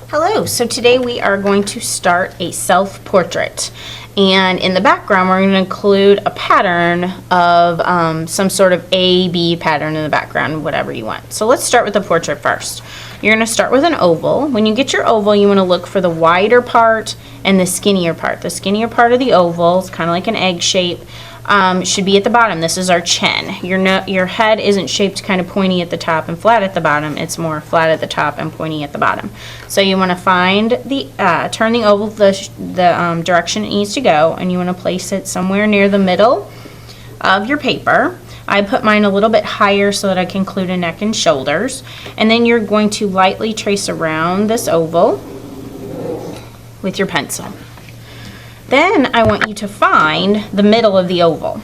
Hello, so today we are going to start a self-portrait, and in the background we're going to include a pattern of some sort of A-B pattern in the background, whatever you want. So let's start with the portrait first. You're going to start with an oval. When you get your oval, you want to look for the wider part and the skinnier part. The skinnier part of the oval is kind of like an egg shape. Should be at the bottom. This is our chin. Your head isn't shaped kind of pointy at the top and flat at the bottom. It's more flat at the top and pointy at the bottom. So you want to find turn the oval the direction it needs to go, and you want to place it somewhere near the middle of your paper. I put mine a little bit higher so that I can include a neck and shoulders. And then you're going to lightly trace around this oval with your pencil. Then I want you to find the middle of the oval.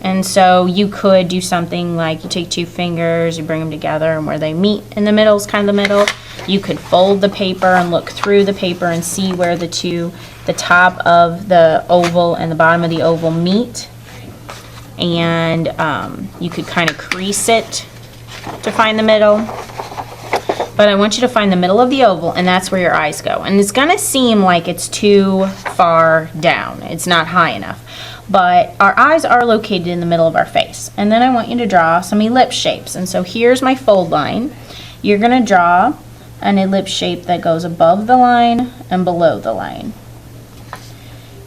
And so you could do something like you take two fingers, you bring them together, and where they meet in the middle is kind of the middle. You could fold the paper and look through the paper and see where the top of the oval and the bottom of the oval meet. And you could kind of crease it to find the middle. But I want you to find the middle of the oval, and that's where your eyes go. And it's going to seem like it's too far down. It's not high enough. But our eyes are located in the middle of our face. And then I want you to draw some ellipse shapes. And so here's my fold line. You're going to draw an ellipse shape that goes above the line and below the line.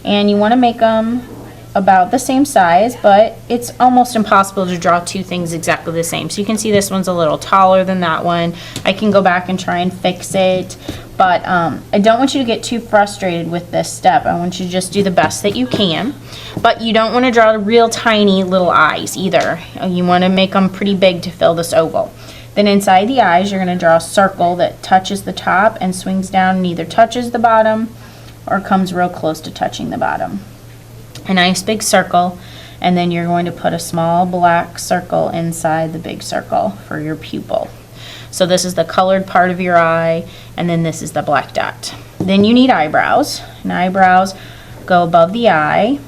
And you want to make them about the same size, but it's almost impossible to draw two things exactly the same. So you can see this one's a little taller than that one. I can go back and try and fix it, but I don't want you to get too frustrated with this step. I want you to just do the best that you can, but you don't want to draw real tiny little eyes either. You want to make them pretty big to fill this oval. Then inside the eyes, you're going to draw a circle that touches the top and swings down and either touches the bottom or comes real close to touching the bottom. A nice big circle, and then you're going to put a small black circle inside the big circle for your pupil. So this is the colored part of your eye, and then this is the black dot. Then you need eyebrows, and eyebrows go above the eye,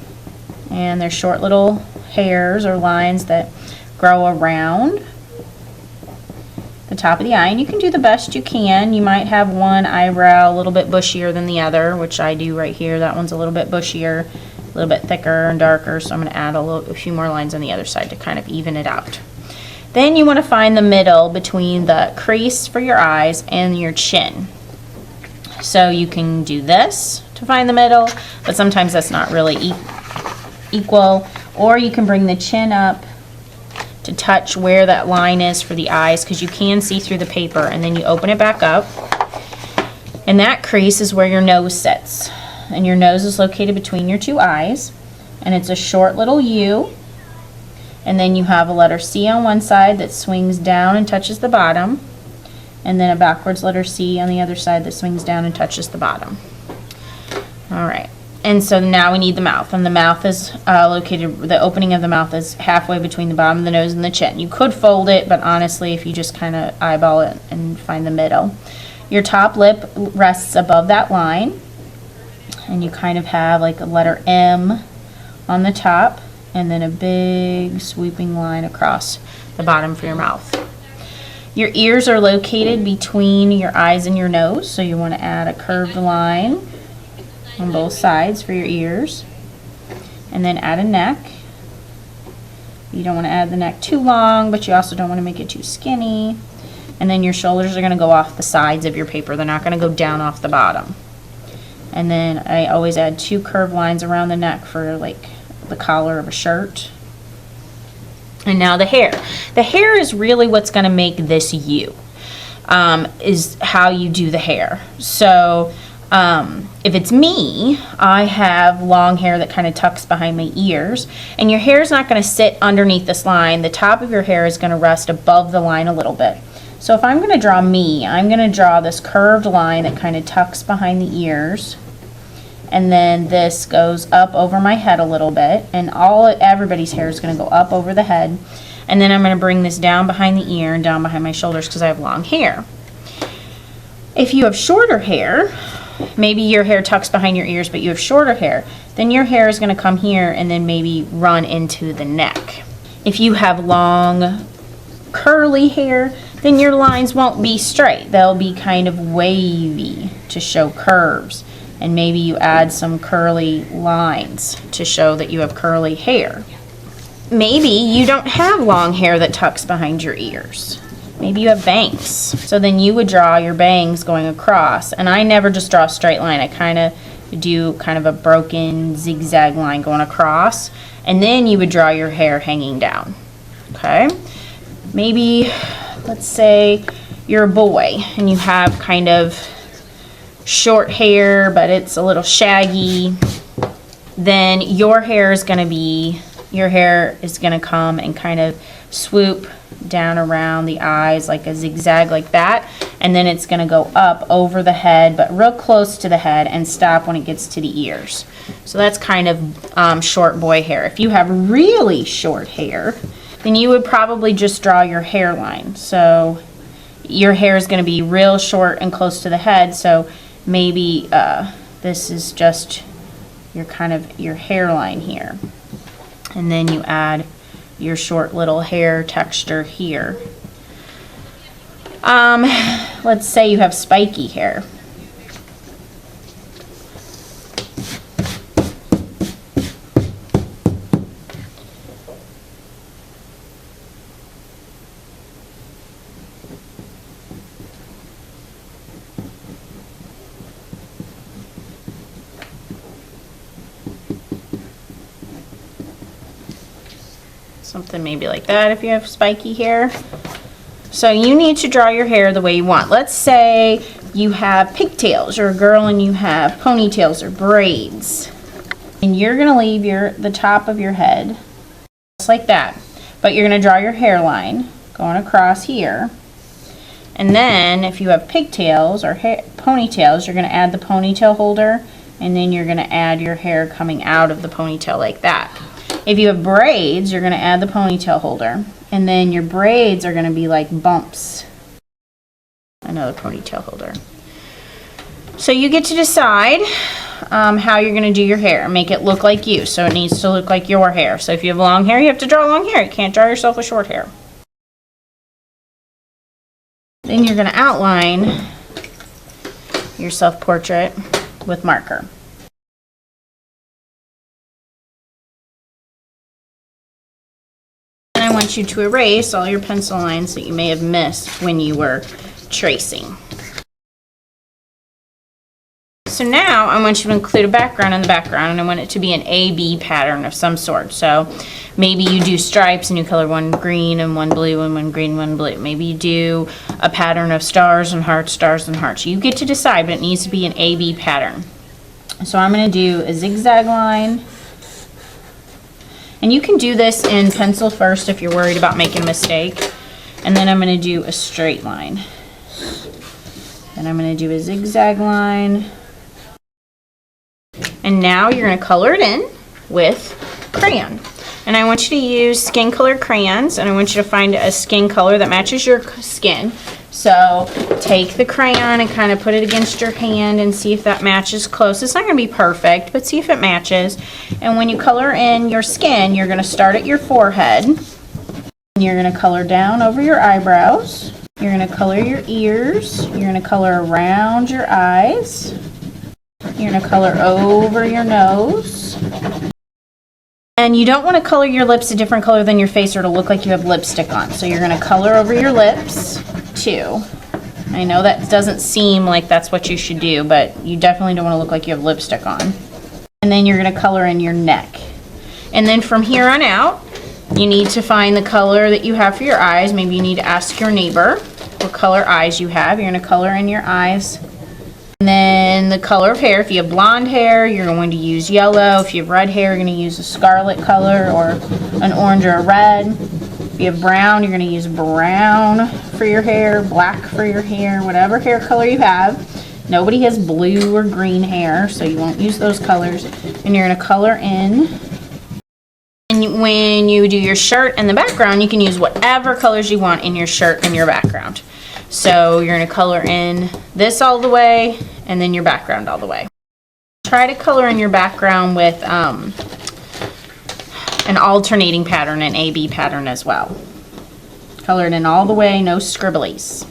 and they're short little hairs or lines that grow around the top of the eye, and you can do the best you can. You might have one eyebrow a little bit bushier than the other, which I do right here. That one's a little bit bushier, a little bit thicker and darker, so I'm going to add a few more lines on the other side to kind of even it out. Then you want to find the middle between the crease for your eyes and your chin. So you can do this to find the middle, but sometimes that's not really equal. Or you can bring the chin up to touch where that line is for the eyes, because you can see through the paper, and then you open it back up. And that crease is where your nose sits. And your nose is located between your two eyes, and it's a short little U, and then you have a letter C on one side that swings down and touches the bottom, and then a backwards letter C on the other side that swings down and touches the bottom. Alright, and so now we need the mouth, and the mouth is the opening of the mouth is halfway between the bottom of the nose and the chin. You could fold it, but honestly, if you just kind of eyeball it and find the middle. Your top lip rests above that line, and you kind of have like a letter M on the top, and then a big sweeping line across the bottom for your mouth. Your ears are located between your eyes and your nose, so you want to add a curved line on both sides for your ears, and then add a neck. You don't want to add the neck too long, but you also don't want to make it too skinny. And then your shoulders are going to go off the sides of your paper. They're not going to go down off the bottom. And then I always add two curved lines around the neck for like the collar of a shirt. And now the hair. The hair is really what's going to make this you, is how you do the hair. So if it's me, I have long hair that kind of tucks behind my ears, and your hair is not going to sit underneath this line. The top of your hair is going to rest above the line a little bit. So if I'm going to draw me, I'm going to draw this curved line that kind of tucks behind the ears, and then this goes up over my head a little bit, and everybody's hair is going to go up over the head, and then I'm going to bring this down behind the ear and down behind my shoulders because I have long hair. If you have shorter hair, maybe your hair tucks behind your ears, but you have shorter hair, then your hair is going to come here and then maybe run into the neck. If you have long curly hair, then your lines won't be straight. They'll be kind of wavy to show curves. And maybe you add some curly lines to show that you have curly hair. Maybe you don't have long hair that tucks behind your ears. Maybe you have bangs. So then you would draw your bangs going across. And I never just draw a straight line. I kind of do kind of a broken zigzag line going across. And then you would draw your hair hanging down. Okay? Maybe, let's say you're a boy and you have kind of short hair, but it's a little shaggy. Then your hair is going to come and kind of swoop down around the eyes like a zigzag like that, and then it's going to go up over the head but real close to the head and stop when it gets to the ears. So that's kind of short boy hair. If you have really short hair, then you would probably just draw your hairline. So your hair is going to be real short and close to the head, so maybe this is just your hairline here. And then you add your short little hair texture here. Let's say you have spiky hair. Something maybe like that if you have spiky hair. So you need to draw your hair the way you want. Let's say you have pigtails. You're a girl and you have ponytails or braids. And you're going to leave the top of your head just like that. But you're going to draw your hairline going across here. And then if you have pigtails or ponytails, you're going to add the ponytail holder. And then you're going to add your hair coming out of the ponytail like that. If you have braids, you're going to add the ponytail holder. And then your braids are going to be like bumps. Another ponytail holder. So you get to decide how you're going to do your hair. Make it look like you. So it needs to look like your hair. So if you have long hair, you have to draw long hair. You can't draw yourself with short hair. Then you're going to outline your self-portrait with marker. I want you to erase all your pencil lines that you may have missed when you were tracing. So now I want you to include a background in the background, and I want it to be an A-B pattern of some sort. So maybe you do stripes and you color one green and one blue and one green and one blue. Maybe you do a pattern of stars and hearts, stars and hearts. You get to decide, but it needs to be an A-B pattern. So I'm going to do a zigzag line. And you can do this in pencil first if you're worried about making a mistake. And then I'm going to do a straight line. And I'm going to do a zigzag line. And now you're going to color it in with crayon. And I want you to use skin colored crayons, and I want you to find a skin color that matches your skin. So take the crayon and kind of put it against your hand and see if that matches close. It's not going to be perfect, but see if it matches. And when you color in your skin, you're going to start at your forehead. And you're going to color down over your eyebrows. You're going to color your ears. You're going to color around your eyes. You're going to color over your nose. And you don't want to color your lips a different color than your face or to look like you have lipstick on. So you're going to color over your lips too. I know that doesn't seem like that's what you should do, but you definitely don't want to look like you have lipstick on. And then you're going to color in your neck. And then from here on out, you need to find the color that you have for your eyes. Maybe you need to ask your neighbor what color eyes you have. You're going to color in your eyes. And then the color of hair. If you have blonde hair, you're going to use yellow. If you have red hair, you're going to use a scarlet color or an orange or a red. If you have brown, you're going to use brown for your hair, black for your hair, whatever hair color you have. Nobody has blue or green hair, so you won't use those colors. And you're going to color in. And when you do your shirt and the background, you can use whatever colors you want in your shirt and your background. So you're going to color in this all the way and then your background all the way. Try to color in your background with an alternating pattern, an A-B pattern as well. Colored in all the way, no scribblies.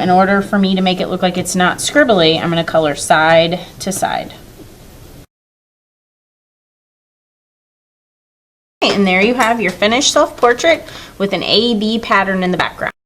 In order for me to make it look like it's not scribbly, I'm going to color side to side. And there you have your finished self-portrait with an A-B pattern in the background.